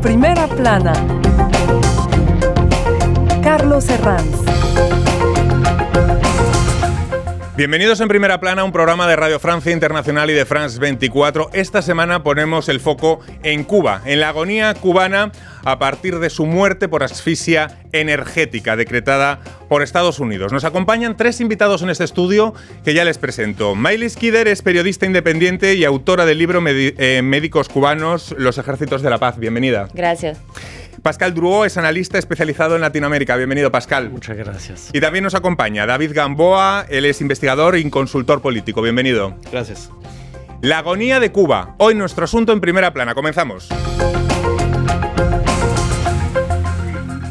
Primera plana. Carlos Herranz. Bienvenidos en Primera Plana, un programa de Radio Francia Internacional y de France 24. Esta semana ponemos el foco en Cuba, en la agonía cubana a partir de su muerte por asfixia energética decretada por Estados Unidos. Nos acompañan tres invitados en este estudio que ya les presento. Maylis Kider es periodista independiente y autora del libro Médicos cubanos, los ejércitos de la paz. Bienvenida. Gracias. Pascal Drouot es analista especializado en Latinoamérica. Bienvenido, Pascal. Muchas gracias. Y también nos acompaña David Gamboa, él es investigador y consultor político. Bienvenido. Gracias. La agonía de Cuba. Hoy nuestro asunto en Primera Plana. Comenzamos.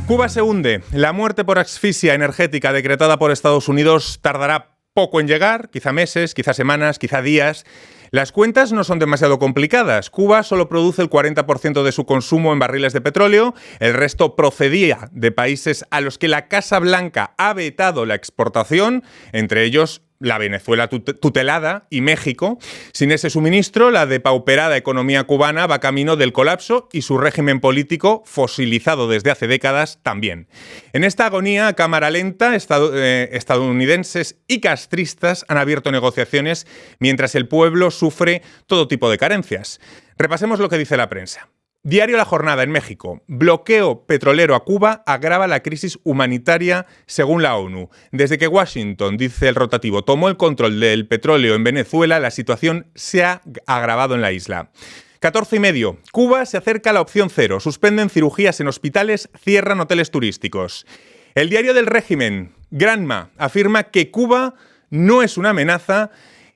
Cuba se hunde. La muerte por asfixia energética decretada por Estados Unidos tardará poco en llegar, quizá meses, quizá semanas, quizá días. Las cuentas no son demasiado complicadas. Cuba solo produce el 40% de su consumo en barriles de petróleo, el resto procedía de países a los que la Casa Blanca ha vetado la exportación, entre ellos la Venezuela tutelada y México. Sin ese suministro, la depauperada economía cubana va camino del colapso y su régimen político, fosilizado desde hace décadas, también. En esta agonía a cámara lenta, estadounidenses y castristas han abierto negociaciones mientras el pueblo sufre todo tipo de carencias. Repasemos lo que dice la prensa. Diario La Jornada en México. Bloqueo petrolero a Cuba agrava la crisis humanitaria según la ONU. Desde que Washington, dice el rotativo, tomó el control del petróleo en Venezuela, la situación se ha agravado en la isla. 14:30. Cuba se acerca a la opción cero. Suspenden cirugías en hospitales, cierran hoteles turísticos. El diario del régimen, Granma, afirma que Cuba no es una amenaza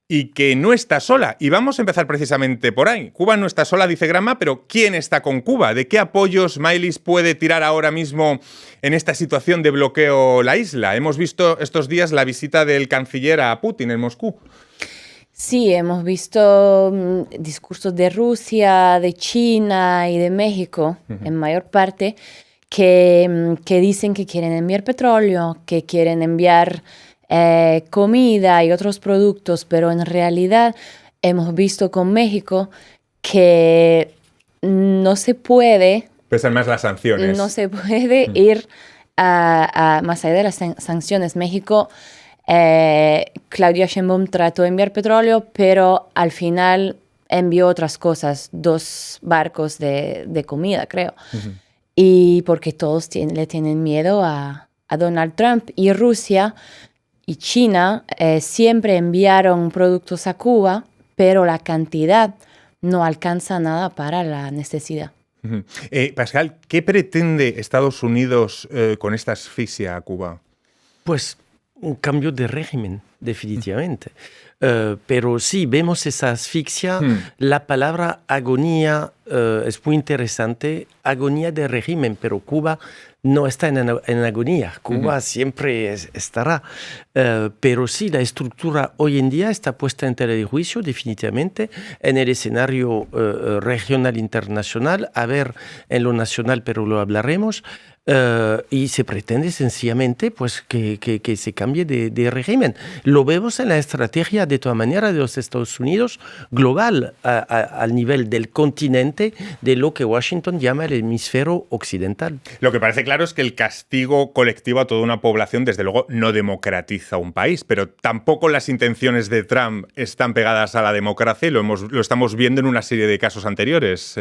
y que no está sola. Y vamos a empezar precisamente por ahí. Cuba no está sola, dice Granma, pero ¿quién está con Cuba? ¿De qué apoyos Maylis puede tirar ahora mismo en esta situación de bloqueo la isla? Hemos visto estos días la visita del canciller a Putin en Moscú. Sí, hemos visto discursos de Rusia, de China y de México, en mayor parte, que dicen que quieren enviar petróleo, que quieren enviar comida y otros productos, pero en realidad hemos visto con México que no se puede... Pesan más las sanciones. No se puede ir a más allá de las sanciones. México, Claudia Sheinbaum trató de enviar petróleo, pero al final envió otras cosas, 2 barcos de comida, creo. Y porque todos le tienen miedo a Donald Trump. Y Rusia y China siempre enviaron productos a Cuba, pero la cantidad no alcanza nada para la necesidad. Pascal, ¿qué pretende Estados Unidos con esta asfixia a Cuba? Pues un cambio de régimen, definitivamente. Pero sí, vemos esa asfixia. La palabra agonía es muy interesante. Agonía de régimen, pero Cuba no está en agonía. Cuba siempre estará. Pero sí, la estructura hoy en día está puesta en tela de juicio, definitivamente, en el escenario regional internacional. A ver, en lo nacional, pero lo hablaremos. Y se pretende sencillamente pues, que se cambie de régimen. Lo vemos en la estrategia, de todas maneras, de los Estados Unidos global, al nivel del continente, de lo que Washington llama el hemisferio occidental. Lo que parece claro es que el castigo colectivo a toda una población, desde luego, no democratiza un país, pero tampoco las intenciones de Trump están pegadas a la democracia y lo estamos viendo en una serie de casos anteriores.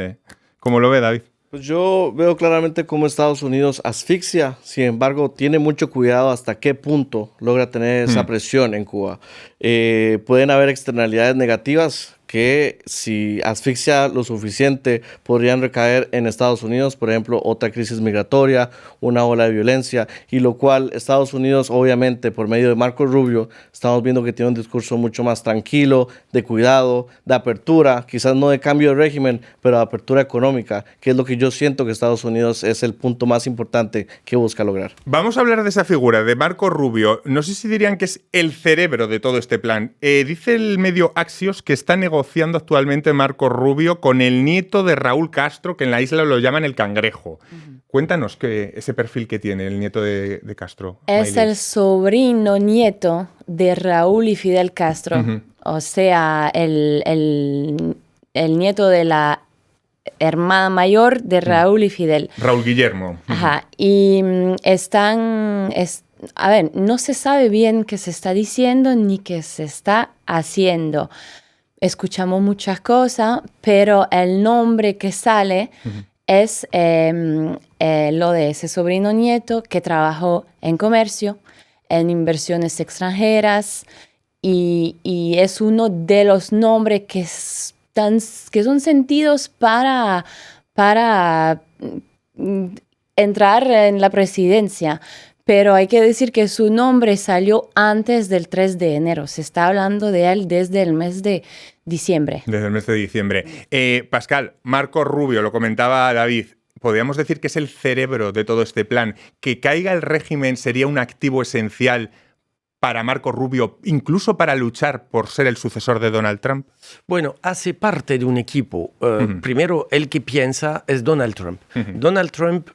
¿Cómo lo ve, David? Pues yo veo claramente cómo Estados Unidos asfixia, sin embargo, tiene mucho cuidado hasta qué punto logra tener esa presión en Cuba. Pueden haber externalidades negativas que si asfixia lo suficiente podrían recaer en Estados Unidos, por ejemplo, otra crisis migratoria, una ola de violencia, y lo cual Estados Unidos, obviamente, por medio de Marco Rubio, estamos viendo que tiene un discurso mucho más tranquilo, de cuidado, de apertura, quizás no de cambio de régimen, pero de apertura económica, que es lo que yo siento que Estados Unidos es el punto más importante que busca lograr. Vamos a hablar de esa figura, de Marco Rubio. No sé si dirían que es el cerebro de todo este plan. Dice el medio Axios que está negociando actualmente Marco Rubio con el nieto de Raúl Castro, que en la isla lo llaman el Cangrejo. Cuéntanos ese perfil que tiene el nieto de Castro. Es el sobrino nieto de Raúl y Fidel Castro. O sea, el nieto de la hermana mayor de Raúl y Fidel. Raúl Guillermo. Ajá, y a ver, no se sabe bien qué se está diciendo ni qué se está haciendo. Escuchamos muchas cosas, pero el nombre que sale es lo de ese sobrino nieto que trabajó en comercio, en inversiones extranjeras, y es uno de los nombres que son sentidos para entrar en la presidencia. Pero hay que decir que su nombre salió antes del 3 de enero. Se está hablando de él desde el mes de diciembre. Desde el mes de diciembre. Pascal, Marco Rubio, lo comentaba David, podríamos decir que es el cerebro de todo este plan. Que caiga el régimen sería un activo esencial para Marco Rubio, incluso para luchar por ser el sucesor de Donald Trump? Bueno, hace parte de un equipo. Primero, el que piensa es Donald Trump. Donald Trump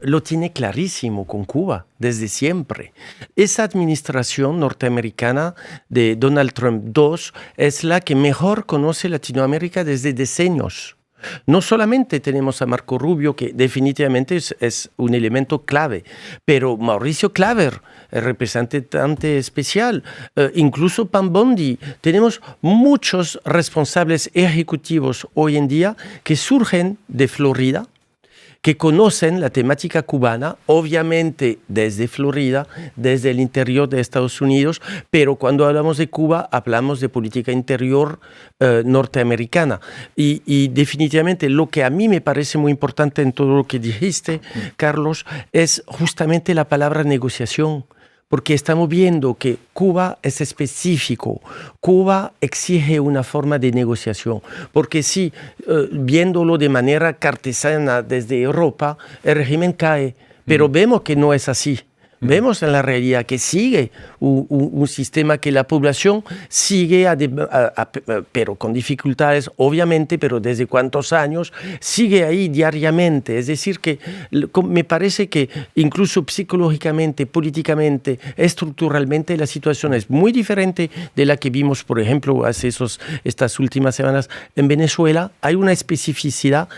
lo tiene clarísimo con Cuba desde siempre. Esa administración norteamericana de Donald Trump II es la que mejor conoce Latinoamérica desde decenios. No solamente tenemos a Marco Rubio, que definitivamente es un elemento clave, pero Mauricio Claver, el representante especial, incluso Pam Bondi. Tenemos muchos responsables ejecutivos hoy en día que surgen de Florida, que conocen la temática cubana, obviamente desde Florida, desde el interior de Estados Unidos, pero cuando hablamos de Cuba, hablamos de política interior norteamericana. Y definitivamente lo que a mí me parece muy importante en todo lo que dijiste, Carlos, es justamente la palabra negociación. Porque estamos viendo que Cuba es específico. Cuba exige una forma de negociación. Porque si, viéndolo de manera cartesiana desde Europa, el régimen cae. Pero vemos que no es así. Vemos en la realidad que sigue un sistema que la población sigue, pero con dificultades, obviamente, pero desde cuántos años, sigue ahí diariamente. Es decir, que me parece que incluso psicológicamente, políticamente, estructuralmente, la situación es muy diferente de la que vimos, por ejemplo, hace estas últimas semanas en Venezuela. Hay una especificidad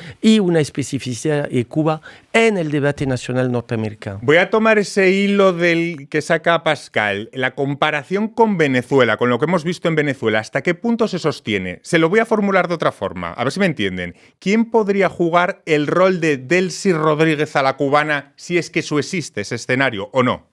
de Cuba en el debate nacional norteamericano. Voy a tomar ese hilo del que saca Pascal, la comparación con Venezuela, con lo que hemos visto en Venezuela. ¿Hasta qué punto se sostiene? Se lo voy a formular de otra forma, a ver si me entienden. ¿Quién podría jugar el rol de Delcy Rodríguez a la cubana si es que eso existe, ese escenario, o no?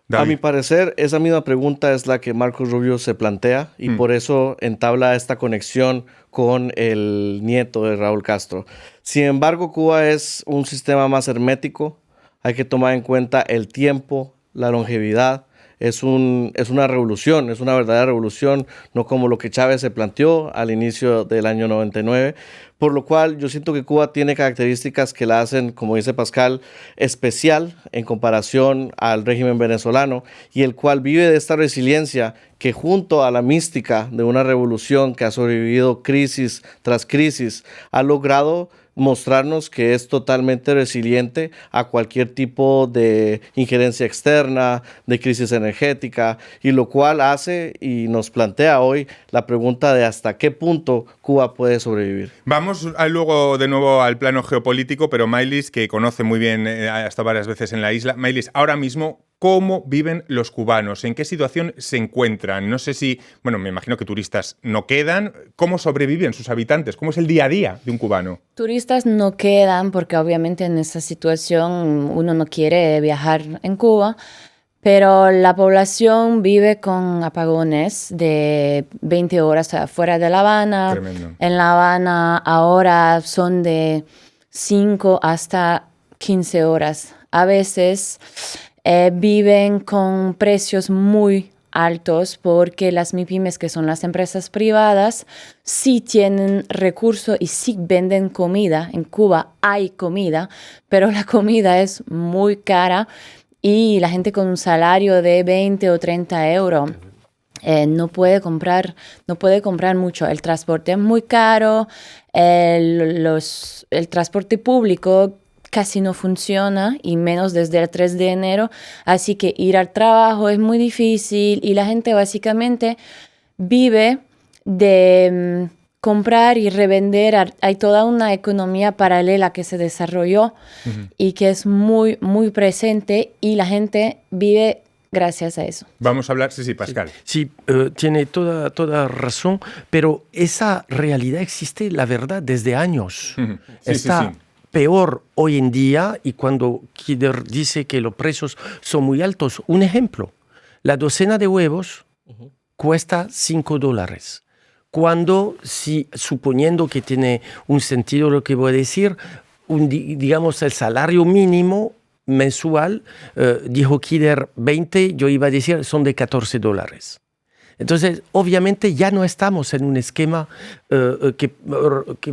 David. A mi parecer, esa misma pregunta es la que Marco Rubio se plantea y por eso entabla esta conexión con el nieto de Raúl Castro. Sin embargo, Cuba es un sistema más hermético. Hay que tomar en cuenta el tiempo, la longevidad. Es una revolución, es una verdadera revolución, no como lo que Chávez se planteó al inicio del año 99, por lo cual yo siento que Cuba tiene características que la hacen, como dice Pascal, especial en comparación al régimen venezolano y el cual vive de esta resiliencia que junto a la mística de una revolución que ha sobrevivido crisis tras crisis, ha logrado mostrarnos que es totalmente resiliente a cualquier tipo de injerencia externa, de crisis energética, y lo cual hace y nos plantea hoy la pregunta de hasta qué punto Cuba puede sobrevivir. Vamos luego de nuevo al plano geopolítico, pero Maylis, que conoce muy bien, ha estado varias veces en la isla. Maylis, ahora mismo, ¿cómo viven los cubanos? ¿En qué situación se encuentran? No sé si, bueno, me imagino que turistas no quedan. ¿Cómo sobreviven sus habitantes? ¿Cómo es el día a día de un cubano? Turistas no quedan porque obviamente en esa situación uno no quiere viajar en Cuba, pero la población vive con apagones de 20 horas fuera de La Habana. Tremendo. En La Habana ahora son de 5 hasta 15 horas. A veces viven con precios muy altos porque las MIPYMES, que son las empresas privadas, sí tienen recursos y sí venden comida. En Cuba hay comida, pero la comida es muy cara y la gente con un salario de 20 o 30 euros no puede comprar mucho. El transporte es muy caro, el transporte público casi no funciona, y menos desde el 3 de enero, así que ir al trabajo es muy difícil y la gente básicamente vive de comprar y revender. Hay toda una economía paralela que se desarrolló y que es muy, muy presente y la gente vive gracias a eso. Vamos a hablar, sí, Pascal. Sí, tiene toda razón, pero esa realidad existe, la verdad, desde años. Está peor hoy en día, y cuando Kider dice que los precios son muy altos, un ejemplo, la docena de huevos cuesta $5. Cuando, suponiendo que tiene un sentido lo que voy a decir, digamos el salario mínimo mensual, dijo Kider 20, yo iba a decir son de $14. Entonces, obviamente ya no estamos en un esquema que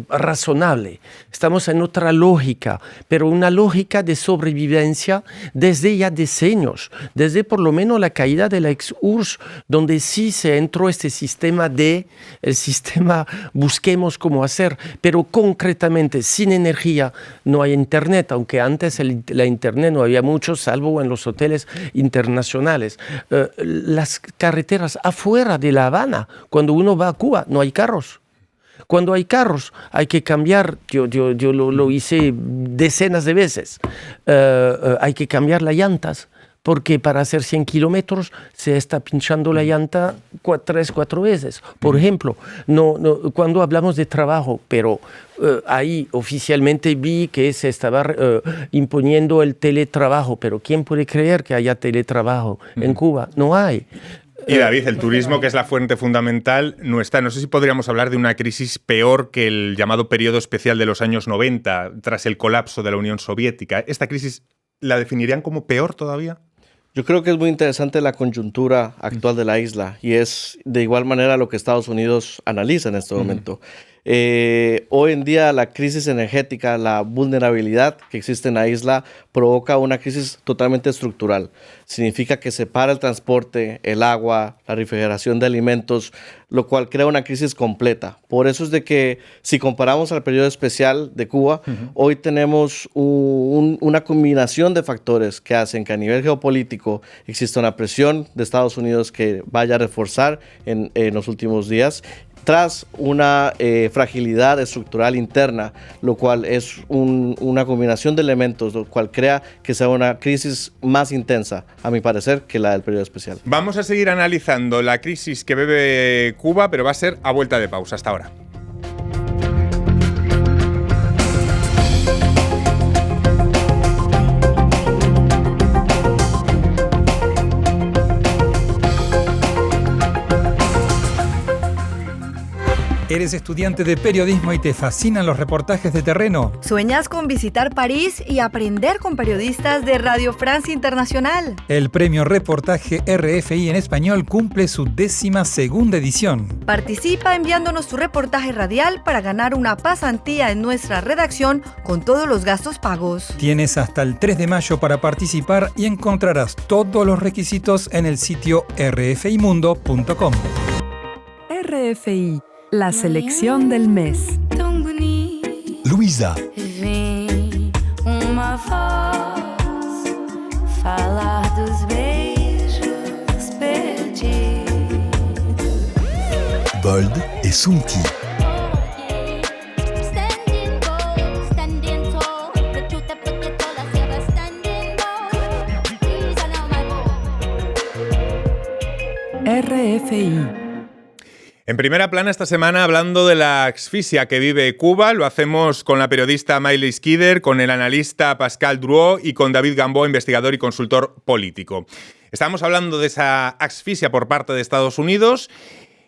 razonable. Estamos en otra lógica, pero una lógica de sobrevivencia desde ya decenios, desde por lo menos la caída de la ex-URSS, donde sí se entró el sistema busquemos cómo hacer, pero concretamente sin energía no hay internet, aunque antes la internet no había mucho, salvo en los hoteles internacionales. Las carreteras afuera de La Habana, cuando uno va a Cuba, no hay carros. Cuando hay carros, hay que cambiar, yo lo hice decenas de veces, hay que cambiar las llantas, porque para hacer 100 kilómetros se está pinchando la llanta 3-4 veces. Por ejemplo, cuando hablamos de trabajo, pero ahí oficialmente vi que se estaba imponiendo el teletrabajo, pero ¿quién puede creer que haya teletrabajo en Cuba? No hay. Y David, el turismo, que es la fuente fundamental, no está. No sé si podríamos hablar de una crisis peor que el llamado periodo especial de los años 90, tras el colapso de la Unión Soviética. ¿Esta crisis la definirían como peor todavía? Yo creo que es muy interesante la coyuntura actual de la isla y es de igual manera lo que Estados Unidos analiza en este momento. Hoy en día la crisis energética, la vulnerabilidad que existe en la isla provoca una crisis totalmente estructural. Significa que se para el transporte, el agua, la refrigeración de alimentos, lo cual crea una crisis completa. Por eso es de que si comparamos al periodo especial de Cuba, hoy tenemos una combinación de factores que hacen que a nivel geopolítico exista una presión de Estados Unidos que vaya a reforzar en los últimos días, tras una fragilidad estructural interna, lo cual es una combinación de elementos, lo cual crea que sea una crisis más intensa, a mi parecer, que la del periodo especial. Vamos a seguir analizando la crisis que vive Cuba, pero va a ser a vuelta de pausa. Hasta ahora. ¿Eres estudiante de periodismo y te fascinan los reportajes de terreno? ¿Sueñas con visitar París y aprender con periodistas de Radio France Internacional? El premio Reportaje RFI en español cumple su 12ª edición. Participa enviándonos tu reportaje radial para ganar una pasantía en nuestra redacción con todos los gastos pagos. Tienes hasta el 3 de mayo para participar y encontrarás todos los requisitos en el sitio rfimundo.com. RFI, la selección del mes. Luisa. Vem uma voz falar dos beijos perdidos. Bold et Sunti. RFI. En primera plana esta semana hablando de la asfixia que vive Cuba, lo hacemos con la periodista Maylis Kider, con el analista Pascal Drouot y con David Gamboa, investigador y consultor político. Estamos hablando de esa asfixia por parte de Estados Unidos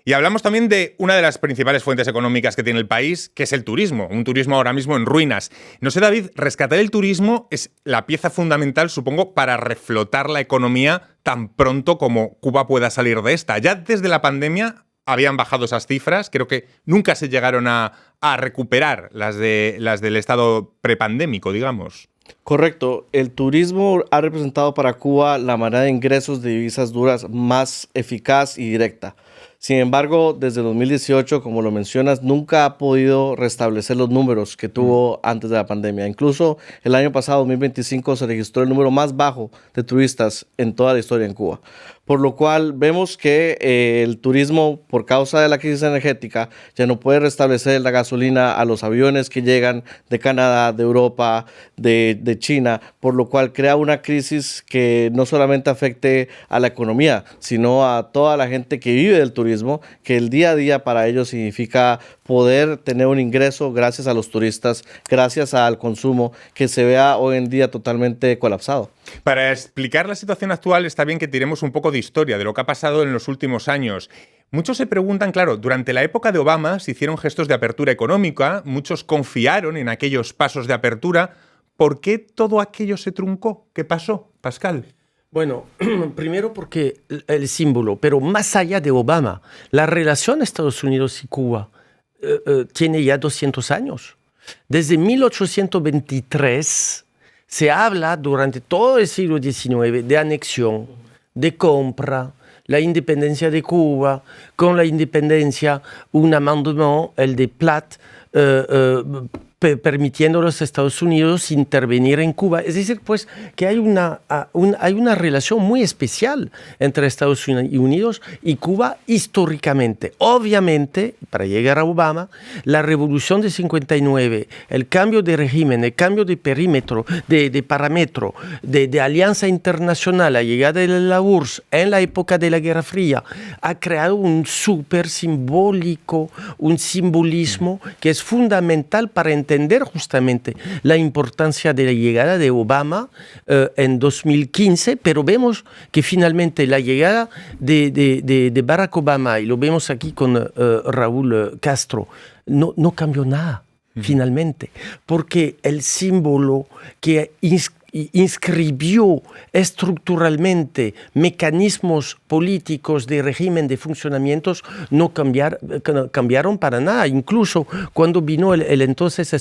y hablamos también de una de las principales fuentes económicas que tiene el país, que es el turismo, un turismo ahora mismo en ruinas. No sé, David, rescatar el turismo es la pieza fundamental, supongo, para reflotar la economía tan pronto como Cuba pueda salir de esta. Ya desde la pandemia habían bajado esas cifras, creo que nunca se llegaron a recuperar las del estado prepandémico, digamos. Correcto. El turismo ha representado para Cuba la manera de ingresos de divisas duras más eficaz y directa. Sin embargo, desde 2018, como lo mencionas, nunca ha podido restablecer los números que tuvo antes de la pandemia. Incluso el año pasado, 2025, se registró el número más bajo de turistas en toda la historia en Cuba. por lo cual vemos que el turismo, por causa de la crisis energética, ya no puede restablecer la gasolina a los aviones que llegan de Canadá, de Europa, de China, por lo cual crea una crisis que no solamente afecte a la economía, sino a toda la gente que vive del turismo, que el día a día para ellos significa poder tener un ingreso gracias a los turistas, gracias al consumo que se vea hoy en día totalmente colapsado. Para explicar la situación actual está bien que tiremos un poco de historia, de lo que ha pasado en los últimos años. Muchos se preguntan, claro, durante la época de Obama se hicieron gestos de apertura económica, muchos confiaron en aquellos pasos de apertura. ¿Por qué todo aquello se truncó? ¿Qué pasó, Pascal? Bueno, primero porque el símbolo, pero más allá de Obama, la relación Estados Unidos y Cuba tiene ya 200 años. Desde 1823 se habla durante todo el siglo XIX de anexión, de compra, la independencia de Cuba, con la independencia un amendement, el de Platt, permitiendo a los Estados Unidos intervenir en Cuba. Es decir, pues que hay una relación muy especial entre Estados Unidos y Cuba históricamente. Obviamente, para llegar a Obama, la revolución de 59, el cambio de régimen, el cambio de perímetro, de parámetro, de alianza internacional, la llegada de la URSS en la época de la Guerra Fría, ha creado un súper simbólico, un simbolismo que es fundamental para entender justamente la importancia de la llegada de Obama en 2015, pero vemos que finalmente la llegada de Barack Obama, y lo vemos aquí con Raúl Castro, no cambió nada. Finalmente, porque el símbolo que inscribió estructuralmente mecanismos políticos de régimen de funcionamientos no cambiaron para nada. Incluso cuando vino el entonces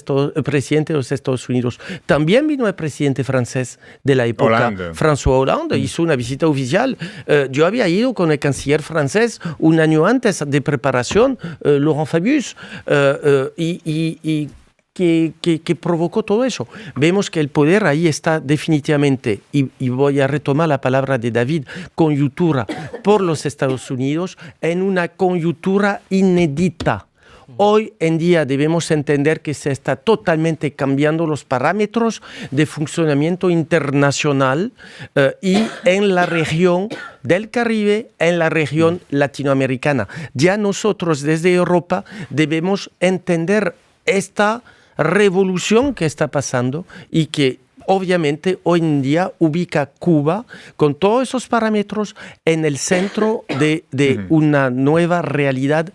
presidente de los Estados Unidos, también vino el presidente francés de la época, François Hollande, hizo una visita oficial. Yo había ido con el canciller francés un año antes de preparación, Laurent Fabius, y que provocó todo eso. Vemos que el poder ahí está definitivamente, y voy a retomar la palabra de David, coyuntura por los Estados Unidos en una coyuntura inédita. Hoy en día debemos entender que se está totalmente cambiando los parámetros de funcionamiento internacional y en la región del Caribe, en la región latinoamericana. Ya nosotros desde Europa debemos entender esta revolución que está pasando y que obviamente hoy en día ubica Cuba con todos esos parámetros en el centro de una nueva realidad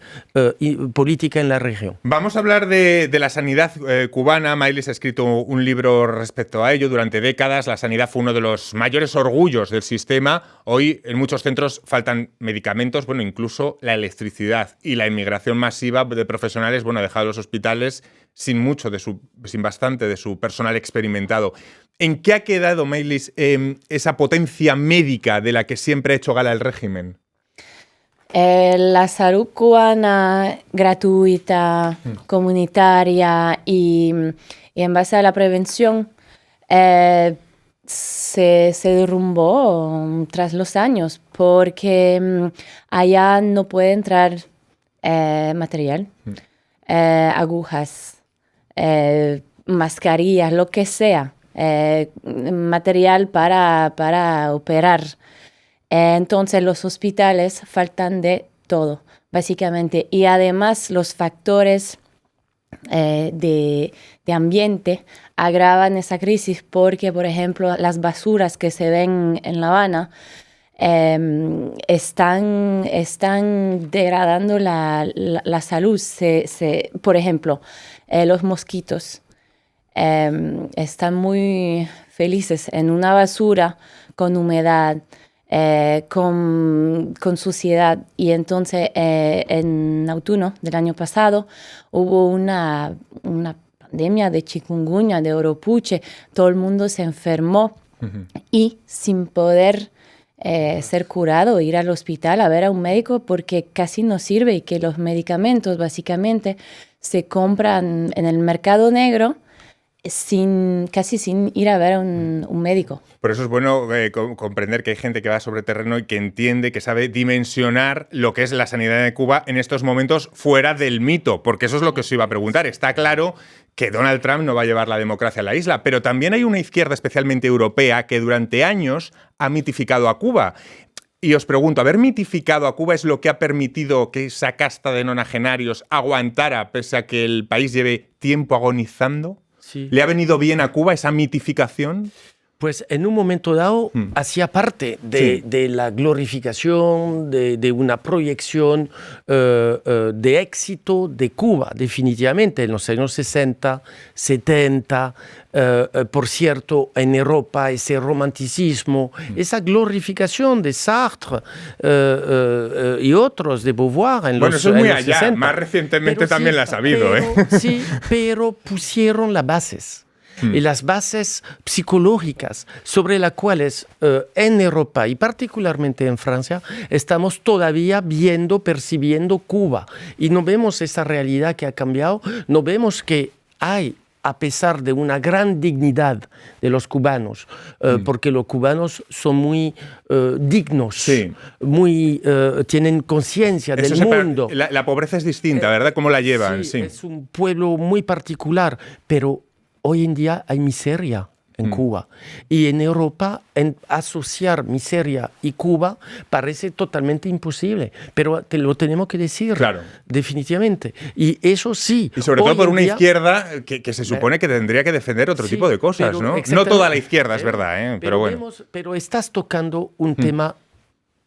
política en la región. Vamos a hablar de la sanidad cubana. Maylis ha escrito un libro respecto a ello. Durante décadas la sanidad fue uno de los mayores orgullos del sistema. Hoy en muchos centros faltan medicamentos, bueno, incluso la electricidad, y la inmigración masiva de profesionales, bueno, ha dejado los hospitales sin bastante de su personal experimentado. ¿En qué ha quedado, Maylis, esa potencia médica de la que siempre ha hecho gala el régimen? La salud cubana gratuita, comunitaria y en base a la prevención se derrumbó tras los años porque allá no puede entrar material, agujas, mascarillas, lo que sea, material para operar. Entonces los hospitales faltan de todo, básicamente. Y además los factores de ambiente agravan esa crisis porque, por ejemplo, las basuras que se ven en La Habana están degradando la salud. Por ejemplo, los mosquitos están muy felices en una basura con humedad, con suciedad. Y entonces en autumno del año pasado hubo una pandemia de chikungunya, de oropuche. Todo el mundo se enfermó y sin poder ser curado, ir al hospital a ver a un médico porque casi no sirve, y que los medicamentos básicamente se compran en el mercado negro casi sin ir a ver a un médico. Por eso es bueno comprender que hay gente que va sobre terreno y que entiende, que sabe dimensionar lo que es la sanidad de Cuba en estos momentos fuera del mito, porque eso es lo que os iba a preguntar. Está claro que Donald Trump no va a llevar la democracia a la isla, pero también hay una izquierda especialmente europea que durante años ha mitificado a Cuba. Y os pregunto, ¿haber mitificado a Cuba es lo que ha permitido que esa casta de nonagenarios aguantara pese a que el país lleve tiempo agonizando? Sí. ¿Le ha venido bien a Cuba esa mitificación? Pues en un momento dado hacía parte de la glorificación, de una proyección de éxito de Cuba, definitivamente, en los años 60, 70, por cierto, en Europa, ese romanticismo, esa glorificación de Sartre y otros, de Beauvoir en bueno, los eso es muy años allá, 60. más recientemente Pero también sí, la has sabido. Sí, pero pusieron las bases. Y las bases psicológicas sobre las cuales en Europa y particularmente en Francia estamos todavía viendo, percibiendo Cuba. Y no vemos esa realidad que ha cambiado, no vemos que hay, a pesar de una gran dignidad de los cubanos, porque los cubanos son muy dignos, muy, tienen conciencia del mundo. La pobreza es distinta, ¿verdad? ¿Cómo la llevan? Sí, es un pueblo muy particular, pero hoy en día hay miseria en Cuba. Y en Europa asociar miseria y Cuba parece totalmente imposible. Pero lo tenemos que decir, claro, definitivamente. Y eso sí. Y sobre todo por una izquierda que se supone que tendría que defender otro tipo de cosas, ¿no? No toda la izquierda, es verdad, pero bueno. Pero estás tocando un tema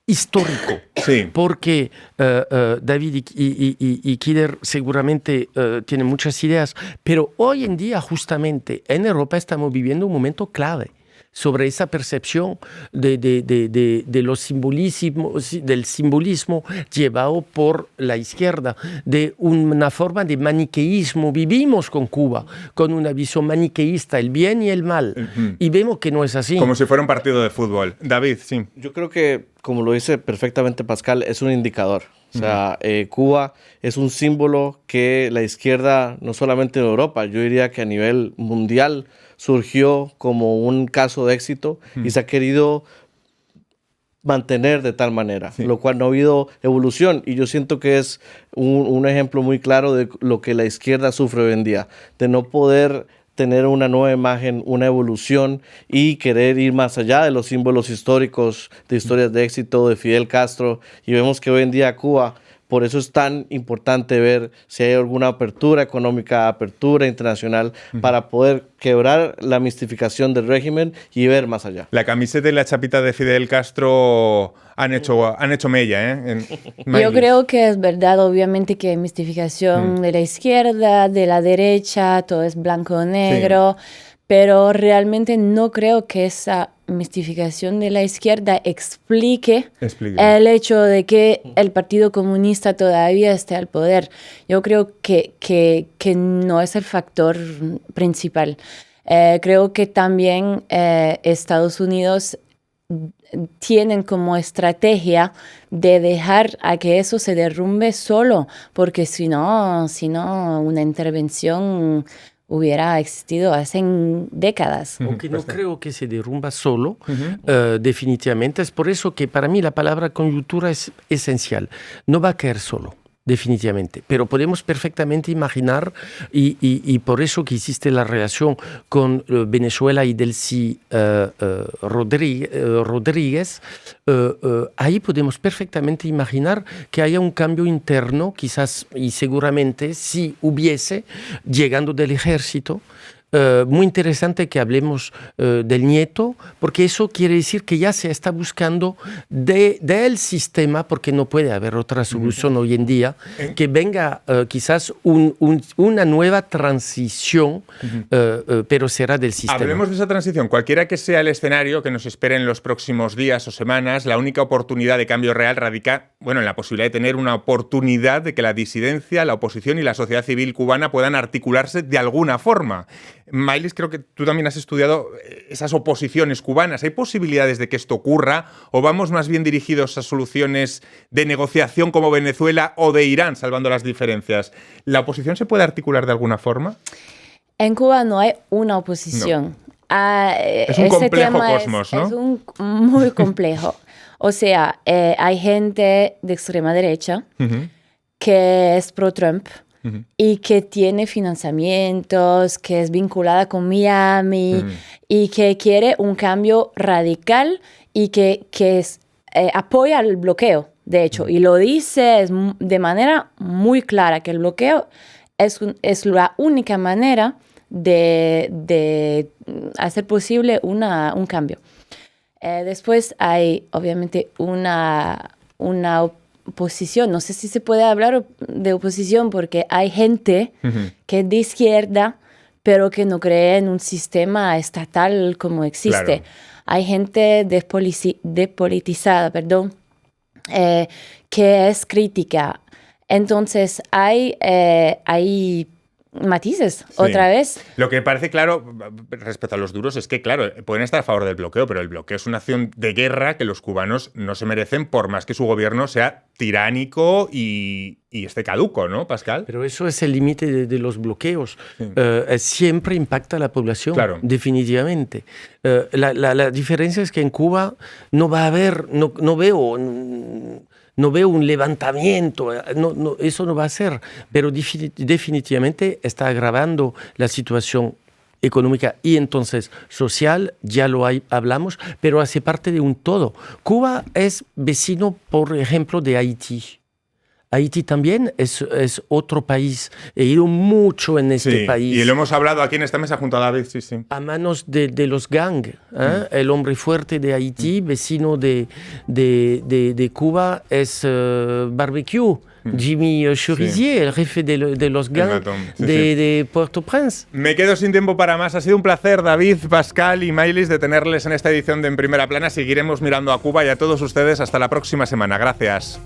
histórico, porque David y Kider seguramente tienen muchas ideas, pero hoy en día justamente en Europa estamos viviendo un momento clave sobre esa percepción de los del simbolismo llevado por la izquierda, de una forma de maniqueísmo. Vivimos con Cuba, con una visión maniqueísta, el bien y el mal, y vemos que no es así. Como si fuera un partido de fútbol. David, sí. Yo creo que, como lo dice perfectamente Pascal, es un indicador. O sea, Cuba es un símbolo que la izquierda, no solamente en Europa, yo diría que a nivel mundial, surgió como un caso de éxito y se ha querido mantener de tal manera, lo cual no ha habido evolución. Y yo siento que es un ejemplo muy claro de lo que la izquierda sufre hoy en día, de no poder tener una nueva imagen, una evolución y querer ir más allá de los símbolos históricos, de historias de éxito de Fidel Castro. Y vemos que hoy en día Cuba, por eso es tan importante ver si hay alguna apertura económica, apertura internacional, para poder quebrar la mistificación del régimen y ver más allá. La camiseta y la chapita de Fidel Castro han hecho mella, ¿eh? Yo creo que es verdad, obviamente, que hay mistificación de la izquierda, de la derecha, todo es blanco o negro, pero realmente no creo que esa mistificación de la izquierda explique el hecho de que el Partido Comunista todavía esté al poder. Yo creo que no es el factor principal. Creo que también Estados Unidos tienen como estrategia de dejar a que eso se derrumbe solo, porque si no una intervención hubiera existido hace décadas. Aunque no creo que se derrumba solo, definitivamente. Es por eso que para mí la palabra coyuntura es esencial. No va a caer solo, definitivamente. Pero podemos perfectamente imaginar, y por eso que hiciste la relación con Venezuela y Delcy Rodríguez, ahí podemos perfectamente imaginar que haya un cambio interno, quizás y seguramente si hubiese, llegando del ejército. Muy interesante que hablemos del nieto, porque eso quiere decir que ya se está buscando del sistema, porque no puede haber otra solución hoy en día, que venga quizás una nueva transición, pero será del sistema. Hablemos de esa transición. Cualquiera que sea el escenario que nos espere en los próximos días o semanas, la única oportunidad de cambio real radica, en la posibilidad de tener una oportunidad de que la disidencia, la oposición y la sociedad civil cubana puedan articularse de alguna forma. Maylis, creo que tú también has estudiado esas oposiciones cubanas. ¿Hay posibilidades de que esto ocurra o vamos más bien dirigidos a soluciones de negociación como Venezuela o de Irán, salvando las diferencias? ¿La oposición se puede articular de alguna forma? En Cuba no hay una oposición. Es un complejo cosmos, ¿no? Es muy complejo. O sea, hay gente de extrema derecha que es pro-Trump y que tiene financiamientos, que es vinculada con Miami y que quiere un cambio radical y que apoya el bloqueo, de hecho, y lo dice de manera muy clara, que el bloqueo es la única manera de hacer posible un cambio. Después hay, obviamente, una oposición. No sé si se puede hablar de oposición porque hay gente que es de izquierda, pero que no cree en un sistema estatal como existe. Claro. Hay gente despolitizada, que es crítica. Entonces, hay matices, Sí. otra vez. Lo que parece claro respecto a los duros es que, claro, pueden estar a favor del bloqueo, pero el bloqueo es una acción de guerra que los cubanos no se merecen por más que su gobierno sea tiránico y esté caduco, ¿no, Pascal? Pero eso es el límite de los bloqueos. Sí. Siempre impacta a la población, Claro. definitivamente. La diferencia es que en Cuba no va a haber, no veo un levantamiento, eso no va a ser, pero definitivamente está agravando la situación económica y entonces social, ya hablamos, pero hace parte de un todo. Cuba es vecino, por ejemplo, de Haití. Haití también es otro país. He ido mucho en este país. Y lo hemos hablado aquí en esta mesa junto a David, sí. A manos de los gangs. El hombre fuerte de Haití, vecino de Cuba, es Barbecue. Jimmy Chorizier, el jefe de los gangs de Port-au-Prince. Me quedo sin tiempo para más. Ha sido un placer, David, Pascal y Maylis, de tenerles en esta edición de En Primera Plana. Seguiremos mirando a Cuba y a todos ustedes hasta la próxima semana. Gracias.